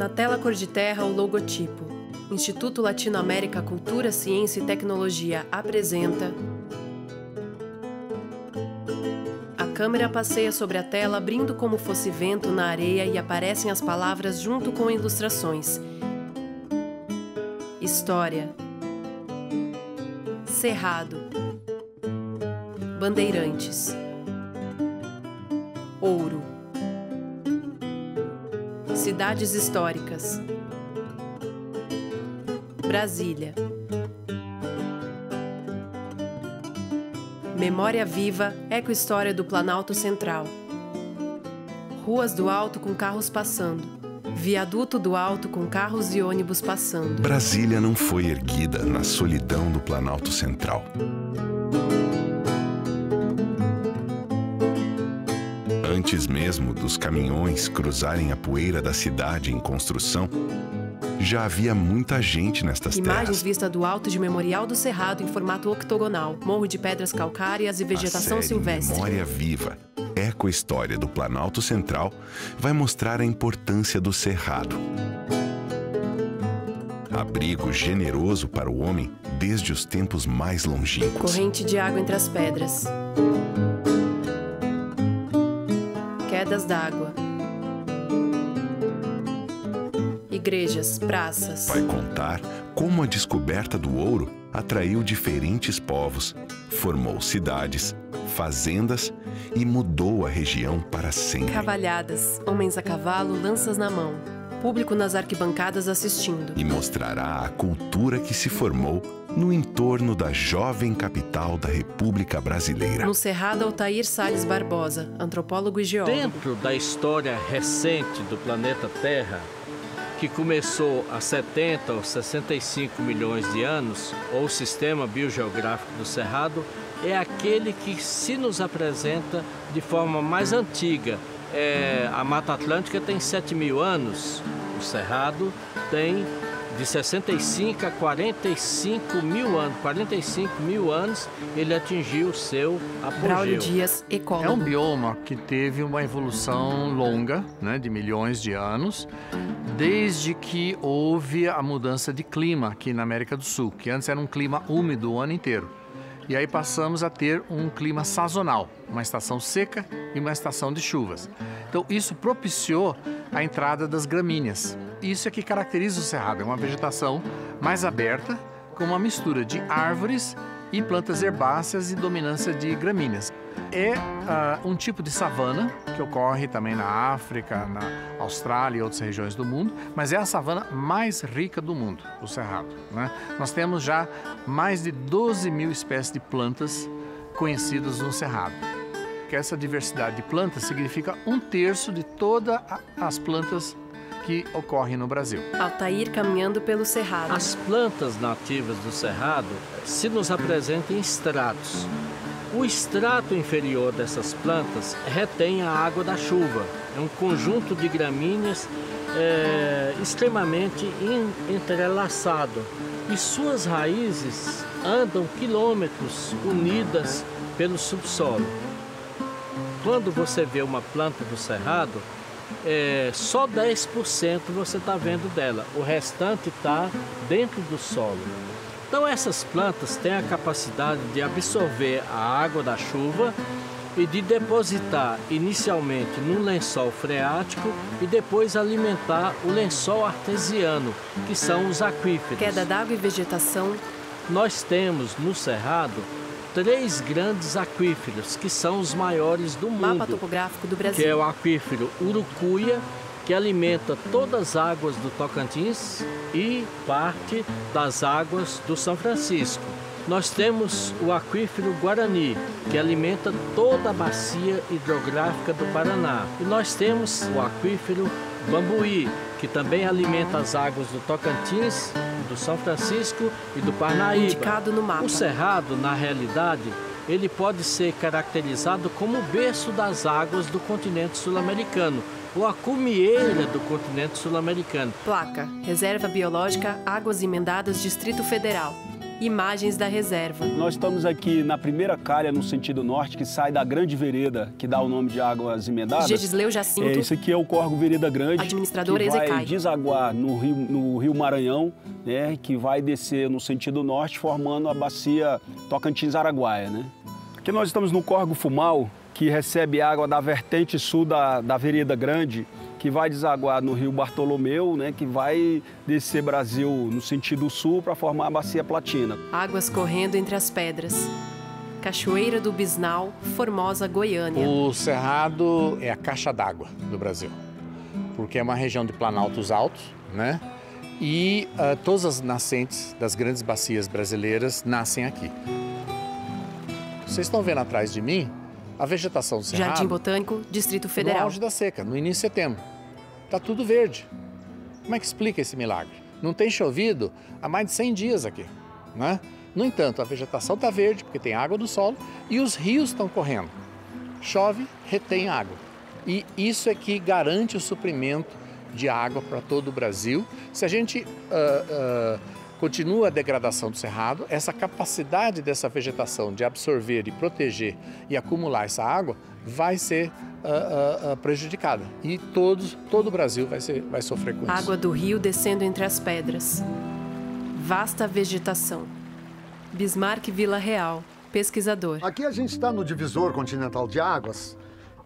Na tela cor de terra, o logotipo. Instituto Latino-América Cultura, Ciência e Tecnologia apresenta... A câmera passeia sobre a tela, abrindo como fosse vento na areia, e aparecem as palavras junto com ilustrações. História. Cerrado. Bandeirantes. Ouro. Cidades históricas. Brasília. Memória viva, ecohistória do Planalto Central. Ruas do Alto com carros passando. Viaduto do Alto com carros e ônibus passando. Brasília não foi erguida na solidão do Planalto Central. Antes mesmo dos caminhões cruzarem a poeira da cidade em construção, já havia muita gente nestas terras. Imagens vistas do alto de Memorial do Cerrado em formato octogonal, morro de pedras calcárias e vegetação silvestre. Memória viva, ecohistória do Planalto Central, vai mostrar a importância do cerrado. Abrigo generoso para o homem desde os tempos mais longínquos. Corrente de água entre as pedras. Quedas d'água. Igrejas, praças. Vai contar como a descoberta do ouro atraiu diferentes povos, formou cidades, fazendas e mudou a região para sempre. Cavalhadas, homens a cavalo, lanças na mão. Público nas arquibancadas assistindo. E mostrará a cultura que se formou no entorno da jovem capital da República Brasileira. No Cerrado, Altair Salles Barbosa, antropólogo e geólogo. Dentro da história recente do planeta Terra, que começou há 70 ou 65 milhões de anos, ou o sistema biogeográfico do Cerrado, é aquele que se nos apresenta de forma mais antiga. A Mata Atlântica tem 7.000 anos, o Cerrado tem de 65 a 45 mil anos. 45 mil anos ele atingiu o seu apogeu. Braulio Dias, ecólogo. É um bioma que teve uma evolução longa, né, de milhões de anos, desde que houve a mudança de clima aqui na América do Sul, que antes era um clima úmido o ano inteiro. E aí passamos a ter um clima sazonal, uma estação seca e uma estação de chuvas. Então isso propiciou a entrada das gramíneas. Isso é que caracteriza o Cerrado, é uma vegetação mais aberta, com uma mistura de árvores e plantas herbáceas e dominância de gramíneas. É um tipo de savana que ocorre também na África, na Austrália e outras regiões do mundo, mas é a savana mais rica do mundo, o Cerrado, né? Nós temos já mais de 12.000 espécies de plantas conhecidas no Cerrado. Que essa diversidade de plantas significa 1/3 de todas as plantas que ocorrem no Brasil. Altair caminhando pelo Cerrado. As plantas nativas do Cerrado se nos apresentam em estratos. O estrato inferior dessas plantas retém a água da chuva. É um conjunto de gramíneas extremamente entrelaçado. E suas raízes andam quilômetros unidas pelo subsolo. Quando você vê uma planta do Cerrado, só 10% você está vendo dela. O restante está dentro do solo. Então essas plantas têm a capacidade de absorver a água da chuva e de depositar inicialmente no lençol freático e depois alimentar o lençol artesiano, que são os aquíferos. Queda d'água e vegetação. Nós temos no Cerrado 3 grandes aquíferos, que são os maiores do mundo. Mapa topográfico do Brasil. Que é o aquífero Urucuia, que alimenta todas as águas do Tocantins e parte das águas do São Francisco. Nós temos o aquífero Guarani, que alimenta toda a bacia hidrográfica do Paraná. E nós temos o aquífero Bambuí, que também alimenta as águas do Tocantins, do São Francisco e do Parnaíba. Indicado no mapa. O Cerrado, na realidade, ele pode ser caracterizado como o berço das águas do continente sul-americano, ou a cumieira do continente sul-americano. Placa. Reserva Biológica Águas Emendadas, Distrito Federal. imagens da reserva. Nós estamos aqui na primeira calha no sentido norte, que sai da grande vereda, que dá o nome de Águas Emendadas. Gedisleu Jacinto. Esse aqui é o córrego Vereda Grande, administrador que vai Ezecai. desaguar no rio Maranhão, né, que vai descer no sentido norte, formando a bacia Tocantins-Araguaia, né? Aqui nós estamos no córrego Fumal, que recebe água da vertente sul da Vereda Grande, que vai desaguar no rio Bartolomeu, né, que vai descer Brasil no sentido sul para formar a bacia Platina. Águas correndo entre as pedras. Cachoeira do Bisnal, Formosa, Goiânia. O Cerrado é a caixa d'água do Brasil, porque é uma região de planaltos altos, né? E todas as nascentes das grandes bacias brasileiras nascem aqui. Vocês estão vendo atrás de mim a vegetação do Cerrado. Jardim Botânico, Distrito Federal. No auge da seca, no início de setembro. Está tudo verde. Como é que explica esse milagre? Não tem chovido há mais de 100 dias aqui, né? No entanto, a vegetação está verde porque tem água do solo e os rios estão correndo. Chove, retém água. E isso é que garante o suprimento de água para todo o Brasil. Se a gente continua a degradação do Cerrado, essa capacidade dessa vegetação de absorver e proteger e acumular essa água vai ser prejudicada. E todo o Brasil vai sofrer com isso. Água do rio descendo entre as pedras. Vasta vegetação. Bismarck Vila Real, pesquisador. Aqui a gente está no divisor continental de águas,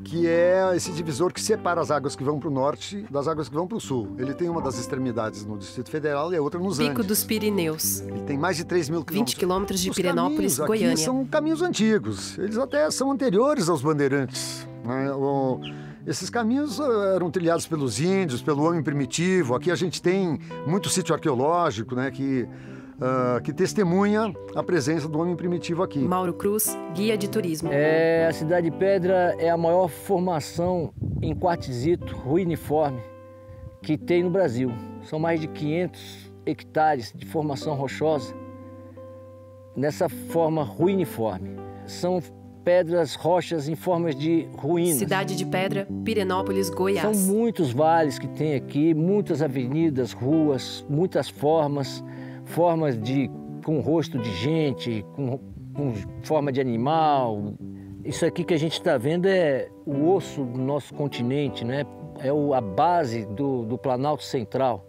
que é esse divisor que separa as águas que vão para o norte das águas que vão para o sul. Ele tem uma das extremidades no Distrito Federal e a outra nos Andes. Pico dos Pirineus. Ele tem mais de 3 mil quilômetros. 20 quilômetros de Os Pirenópolis, caminhos Goiânia. aqui são caminhos antigos. Eles até são anteriores aos bandeirantes, né? Esses caminhos eram trilhados pelos índios, pelo homem primitivo. Aqui a gente tem muito sítio arqueológico, né, que testemunha a presença do homem primitivo aqui. Mauro Cruz, guia de turismo. A Cidade de Pedra é a maior formação em quartzito ruiniforme que tem no Brasil. São mais de 500 hectares de formação rochosa nessa forma ruiniforme. São pedras, rochas em formas de ruínas. Cidade de Pedra, Pirenópolis, Goiás. São muitos vales que tem aqui, muitas avenidas, ruas, muitas formas com rosto de gente, com forma de animal. Isso aqui que a gente está vendo é o osso do nosso continente, né? É a base do Planalto Central.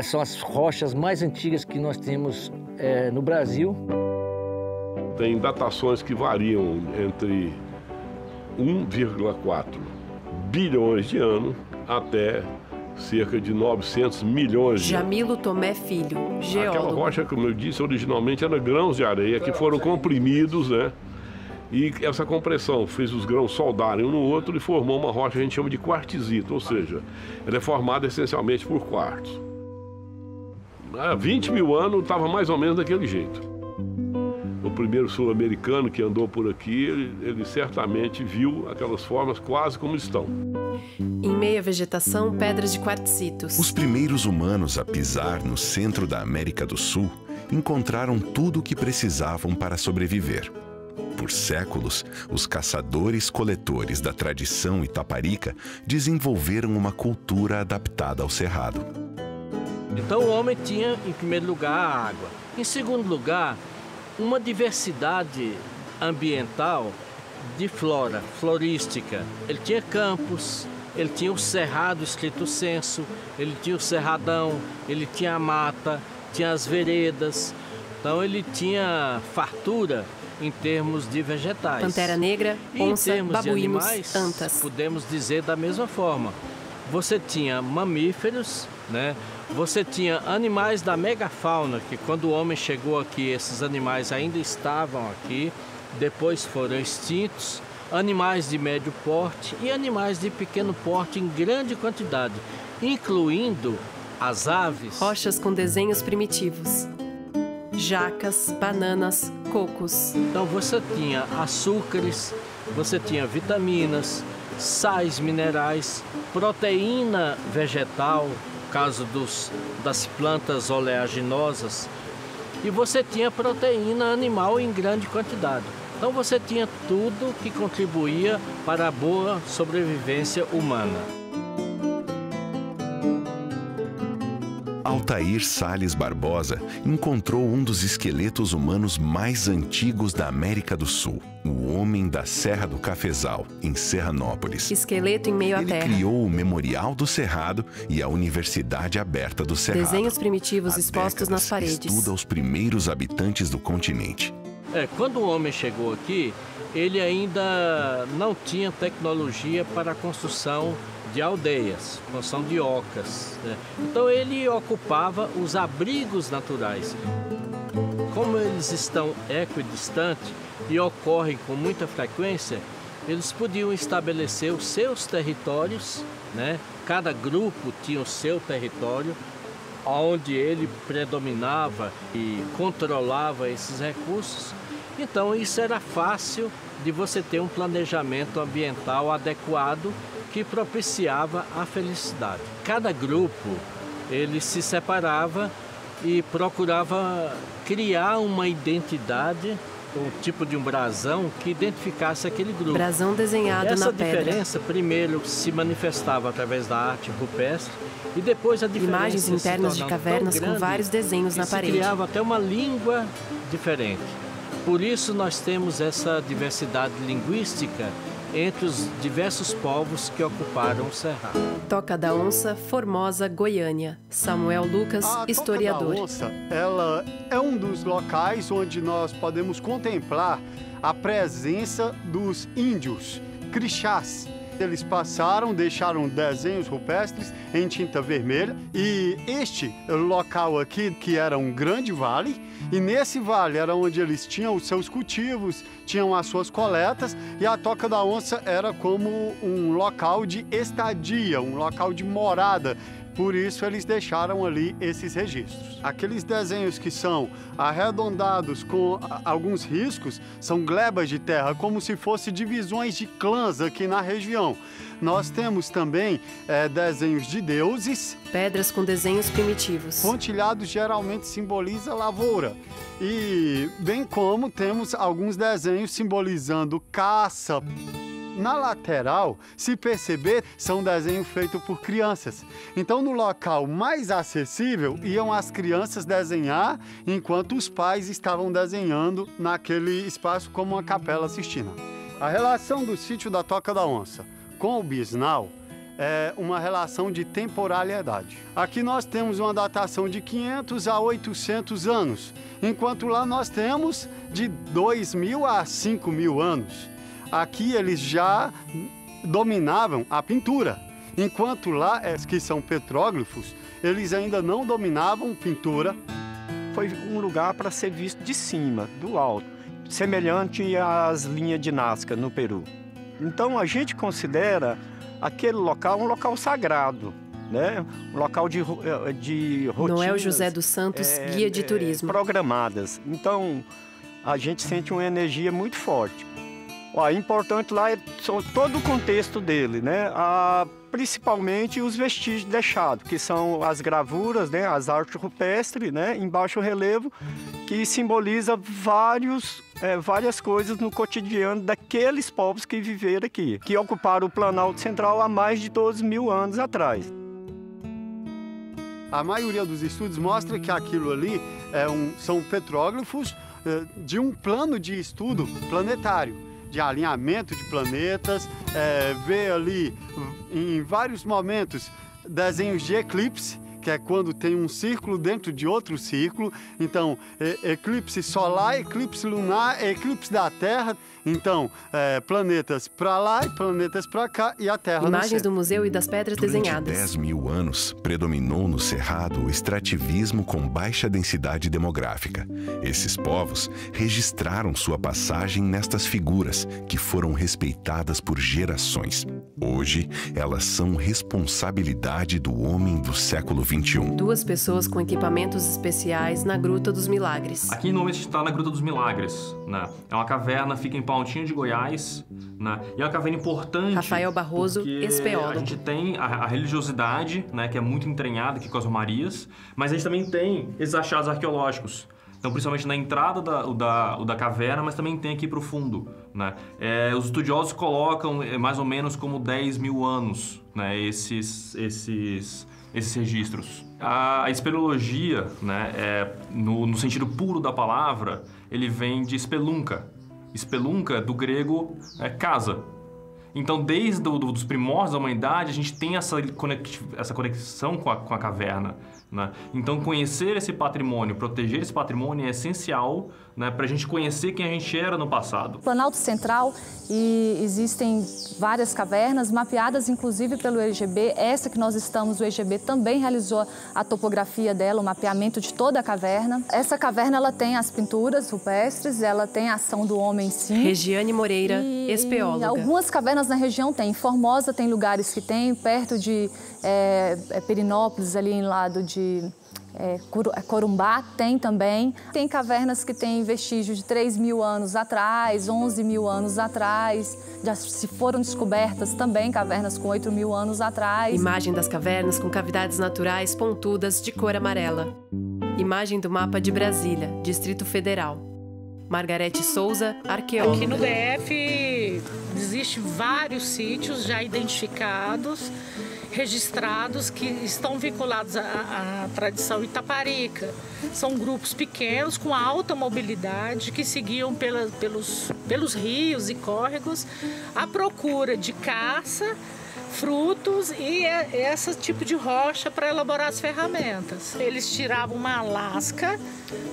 São as rochas mais antigas que nós temos no Brasil. Tem datações que variam entre 1,4 bilhões de anos até cerca de 900 milhões de anos. Jamilo Tomé Filho, geólogo. Aquela rocha, como eu disse, originalmente era grãos de areia que foram comprimidos, né? E essa compressão fez os grãos soldarem um no outro e formou uma rocha que a gente chama de quartzito, ou seja, ela é formada essencialmente por quartzo. Há 20 mil anos estava mais ou menos daquele jeito. O primeiro sul-americano que andou por aqui, ele certamente viu aquelas formas quase como estão. Em meia vegetação, pedras de quartzitos. Os primeiros humanos a pisar no centro da América do Sul encontraram tudo o que precisavam para sobreviver. Por séculos, os caçadores-coletores da tradição itaparica desenvolveram uma cultura adaptada ao cerrado. Então o homem tinha, em primeiro lugar, a água. Em segundo lugar, uma diversidade ambiental de flora, florística. Ele tinha campos, ele tinha o cerrado estrito senso, ele tinha o cerradão, ele tinha a mata, tinha as veredas. Então ele tinha fartura em termos de vegetais. Pantera negra, onça, babuínos, animais, antas. Podemos dizer da mesma forma. Você tinha mamíferos, né? Você tinha animais da megafauna, que quando o homem chegou aqui, esses animais ainda estavam aqui, depois foram extintos, animais de médio porte e animais de pequeno porte em grande quantidade, incluindo as aves. Rochas com desenhos primitivos. Jacas, bananas, cocos. Então você tinha açúcares, você tinha vitaminas, sais minerais, proteína vegetal, caso das plantas oleaginosas, e você tinha proteína animal em grande quantidade. Então você tinha tudo que contribuía para a boa sobrevivência humana. Altair Salles Barbosa encontrou um dos esqueletos humanos mais antigos da América do Sul, o Homem da Serra do Cafezal, em Serranópolis. Esqueleto em meio à Ele terra. criou o Memorial do Cerrado e a Universidade Aberta do Cerrado. Desenhos primitivos Há expostos nas décadas, paredes. estuda os primeiros habitantes do continente. Quando o homem chegou aqui, ele ainda não tinha tecnologia para a construção de aldeias, construção de ocas, né? Então ele ocupava os abrigos naturais. Como eles estão equidistantes e ocorrem com muita frequência, eles podiam estabelecer os seus territórios, né? Cada grupo tinha o seu território, onde ele predominava e controlava esses recursos. Então isso era fácil de você ter um planejamento ambiental adequado que propiciava a felicidade. Cada grupo, ele se separava e procurava criar uma identidade, um tipo de um brasão que identificasse aquele grupo. Brasão desenhado na pedra. Essa diferença primeiro se manifestava através da arte rupestre e depois a diferença Imagens internas de cavernas com vários desenhos na parede. Se criava até uma língua diferente. Por isso nós temos essa diversidade linguística entre os diversos povos que ocuparam o Cerrado. Toca da Onça, Formosa, Goiânia. Samuel Lucas, historiador. A Toca da Onça, ela é um dos locais onde nós podemos contemplar a presença dos índios crixás. Eles passaram, deixaram desenhos rupestres em tinta vermelha e este local aqui, que era um grande vale, e nesse vale era onde eles tinham os seus cultivos, tinham as suas coletas, e a Toca da Onça era como um local de estadia, um local de morada. Por isso eles deixaram ali esses registros. Aqueles desenhos que são arredondados com alguns riscos são glebas de terra, como se fossem divisões de clãs aqui na região. Nós temos também desenhos de deuses. Pedras com desenhos primitivos. Pontilhado geralmente simboliza lavoura. E bem como temos alguns desenhos simbolizando caça. Na lateral, se perceber, são desenhos feitos por crianças. Então, no local mais acessível, iam as crianças desenhar, enquanto os pais estavam desenhando naquele espaço como uma capela sistina. A relação do sítio da Toca da Onça com o Bisnau é uma relação de temporalidade. Aqui nós temos uma datação de 500 a 800 anos, enquanto lá nós temos de 2.000 a 5.000 anos. Aqui eles já dominavam a pintura, enquanto lá, que são petróglifos, eles ainda não dominavam pintura. Foi um lugar para ser visto de cima, do alto, semelhante às linhas de Nazca no Peru. Então a gente considera aquele local um local sagrado, né? Um local de rotinas. Noel José dos Santos, guia de turismo. Programadas. Então a gente sente uma energia muito forte. O importante lá é todo o contexto dele, né? Principalmente os vestígios deixados, que são as gravuras, né? As artes rupestres, né? Em baixo relevo, que simboliza várias coisas no cotidiano daqueles povos que viveram aqui, que ocuparam o Planalto Central há mais de 12.000 anos atrás. A maioria dos estudos mostra que aquilo ali são petróglifos de um plano de estudo planetário, de alinhamento de planetas, vê ali em vários momentos desenhos de eclipse, que é quando tem um círculo dentro de outro círculo. Então, eclipse solar, eclipse lunar, eclipse da Terra. Então, planetas para lá e planetas para cá e a Terra. Imagens do museu e das pedras desenhadas. 10.000 anos, predominou no Cerrado o extrativismo com baixa densidade demográfica. Esses povos registraram sua passagem nestas figuras, que foram respeitadas por gerações. Hoje, elas são responsabilidade do homem do século XXI. 2 pessoas com equipamentos especiais na Gruta dos Milagres. Aqui no momento a gente está na Gruta dos Milagres, né? É uma caverna, fica em Pontinho de Goiás, né? E é uma caverna importante. Rafael Barroso, espeólogo. A gente tem a religiosidade, né? Que é muito entranhada aqui com as romarias, mas a gente também tem esses achados arqueológicos. Então, principalmente na entrada da caverna, mas também tem aqui para o fundo, né? Os estudiosos colocam mais ou menos como 10.000 anos, né? Esses esses registros. A espeleologia, né, no sentido puro da palavra, ele vem de spelunca. Spelunca, do grego, é casa. Então, desde os primórdios da humanidade, a gente tem essa conexão com a caverna, né? Então, conhecer esse patrimônio, proteger esse patrimônio é essencial, né, para a gente conhecer quem a gente era no passado. Planalto Central, e existem várias cavernas mapeadas, inclusive pelo EGB. Essa que nós estamos, o EGB também realizou a topografia dela, o mapeamento de toda a caverna. Essa caverna, ela tem as pinturas rupestres, ela tem a ação do homem, sim. Regiane Moreira, espeóloga. E algumas cavernas na região tem. Em Formosa tem lugares que tem, perto de Perinópolis, ali em lado de Corumbá, tem também. Tem cavernas que têm vestígios de 3.000 anos atrás, 11.000 anos atrás. Já se foram descobertas também cavernas com 8.000 anos atrás. Imagem das cavernas com cavidades naturais pontudas de cor amarela. Imagem do mapa de Brasília, Distrito Federal. Margarete Souza, arqueóloga. Aqui no DF existem vários sítios já identificados, registrados, que estão vinculados à tradição itaparica. São grupos pequenos com alta mobilidade que seguiam pelos rios e córregos à procura de caça, frutos e esse tipo de rocha para elaborar as ferramentas. Eles tiravam uma lasca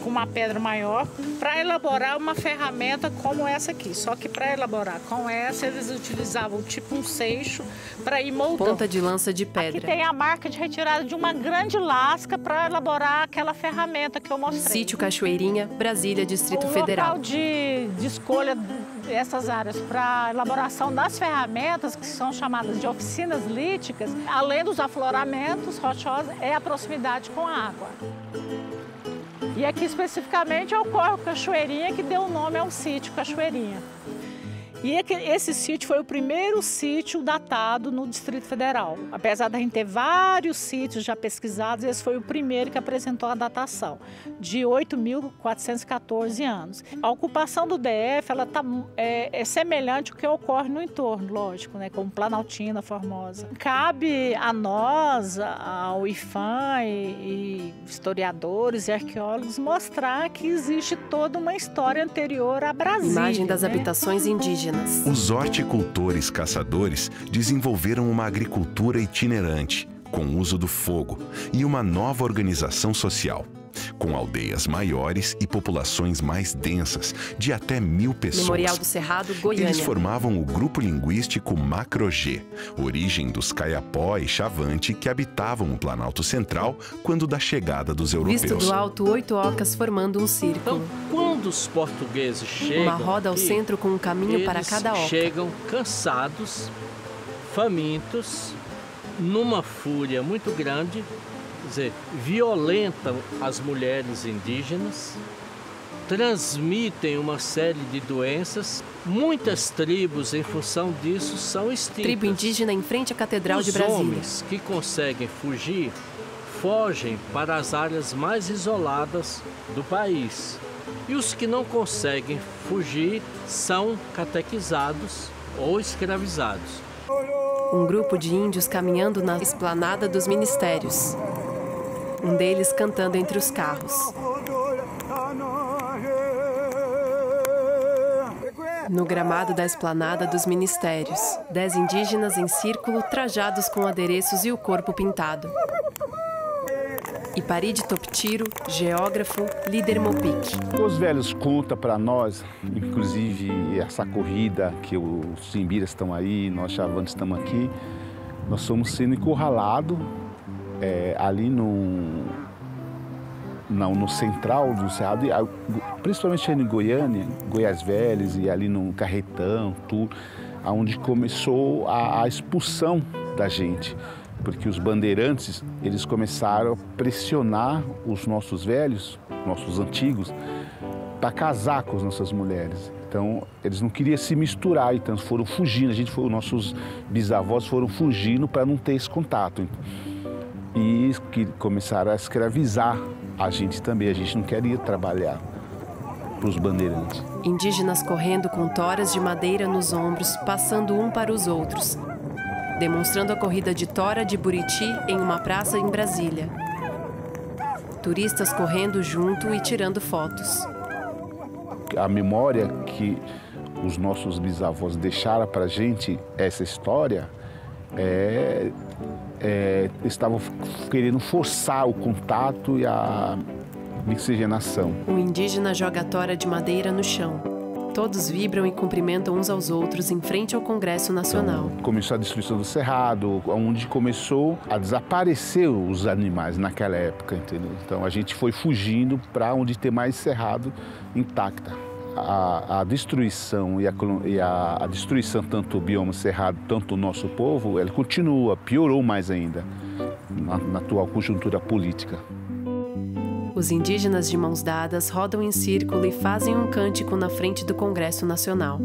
com uma pedra maior para elaborar uma ferramenta como essa aqui. Só que para elaborar com essa, eles utilizavam tipo um seixo para ir moldando. Ponta de lança de pedra. Aqui tem a marca de retirada de uma grande lasca para elaborar aquela ferramenta que eu mostrei. Sítio Cachoeirinha, Brasília, Distrito Federal. O local de escolha dessas áreas para elaboração das ferramentas, que são chamadas de oficinas líticas, além dos afloramentos rochosos, é a proximidade com a água. E aqui especificamente ocorre o Cachoeirinha, que deu o nome ao sítio Cachoeirinha. E esse sítio foi o primeiro sítio datado no Distrito Federal. Apesar da gente ter vários sítios já pesquisados, esse foi o primeiro que apresentou a datação, de 8.414 anos. A ocupação do DF é semelhante ao que ocorre no entorno, lógico, né, como Planaltina, Formosa. Cabe a nós, ao IFAM e historiadores e arqueólogos, mostrar que existe toda uma história anterior a Brasília. Imagem das né? habitações indígenas. Os horticultores caçadores desenvolveram uma agricultura itinerante, com uso do fogo, e uma nova organização social, com aldeias maiores e populações mais densas, de até 1.000 pessoas. Memorial do Cerrado, Goiânia. Eles formavam o grupo linguístico Macro-G, origem dos Caiapó e Chavante que habitavam o Planalto Central quando da chegada dos europeus. Visto do alto, 8 ocas formando um círculo. Então, quando os portugueses chegam, uma roda ao centro com um caminho para cada oca. Chegam cansados, famintos, numa fúria muito grande, quer dizer, violentam as mulheres indígenas, transmitem uma série de doenças. Muitas tribos, em função disso, são extintas. Tribo indígena em frente à Catedral de Brasília. Os homens que conseguem fugir, fogem para as áreas mais isoladas do país. E os que não conseguem fugir são catequizados ou escravizados. Um grupo de índios caminhando na esplanada dos ministérios. Um deles cantando entre os carros. No gramado da esplanada dos ministérios, 10 indígenas em círculo, trajados com adereços e o corpo pintado. Iparide Toptiro, geógrafo, líder Mopic. Os velhos contam para nós, inclusive essa corrida que os Timbiras estão aí, nós Chavantes estamos aqui, nós somos sendo encurralados ali no central do Cerrado, principalmente em Goiânia, Goiás Velhas e ali no Carretão, tudo, onde começou a expulsão da gente. Porque os bandeirantes, eles começaram a pressionar os nossos velhos, nossos antigos, para casar com as nossas mulheres. Então, eles não queriam se misturar, então foram fugindo. Nossos bisavós foram fugindo para não ter esse contato. E que começaram a escravizar a gente também. A gente não queria trabalhar para os bandeirantes. Indígenas correndo com toras de madeira nos ombros, passando um para os outros. demonstrando a corrida de tora de Buriti em uma praça em Brasília. Turistas correndo junto e tirando fotos. A memória que os nossos bisavós deixaram para a gente, essa história, estavam querendo forçar o contato e a miscigenação. O indígena joga a tora de madeira no chão. Todos vibram e cumprimentam uns aos outros em frente ao Congresso Nacional. Então, começou a destruição do cerrado, onde começou a desaparecer os animais naquela época, entendeu? Então a gente foi fugindo para onde tem mais cerrado intacta. A destruição e a destruição tanto do bioma cerrado, tanto do nosso povo, ela continua, piorou mais ainda na atual conjuntura política. Os indígenas de mãos dadas rodam em círculo e fazem um cântico na frente do Congresso Nacional.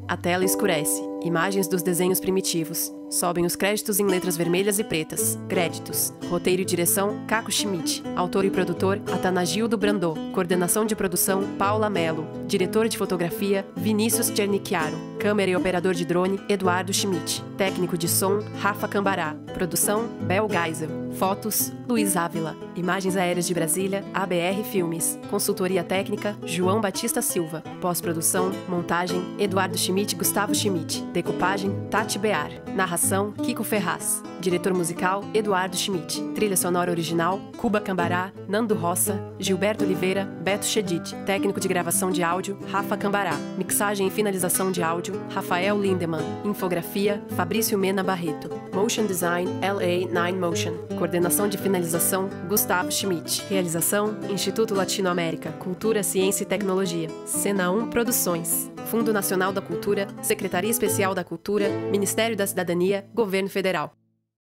A tela escurece. Imagens dos desenhos primitivos. Sobem os créditos em letras vermelhas e pretas. Créditos. Roteiro e direção, Caco Schmidt. Autor e produtor, Atanagildo Brandô. Coordenação de produção, Paula Mello. Diretor de fotografia, Vinícius Chernicchiaro. Câmera e operador de drone, Eduardo Schmidt. Técnico de som, Rafa Cambará. Produção, Bel Geisel. Fotos, Luiz Ávila. Imagens aéreas de Brasília, ABR Filmes. Consultoria técnica, João Batista Silva. Pós-produção, montagem, Eduardo Schmidt e Gustavo Schmidt. Decupagem, Tati Bear. Narração, Kiko Ferraz. Diretor musical, Eduardo Schmidt. Trilha sonora original, Cuba Cambará, Nando Roça, Gilberto Oliveira, Beto Chedid. Técnico de gravação de áudio, Rafa Cambará. Mixagem e finalização de áudio, Rafael Lindemann. Infografia, Fabrício Mena Barreto. Motion Design, LA9 Motion. Coordenação de finalização, Gustavo Schmidt. Realização, Instituto Latino-América, Cultura, Ciência e Tecnologia. Cena 1 Produções. Fundo Nacional da Cultura, Secretaria Especial da Cultura, Ministério da Cidadania, Governo Federal.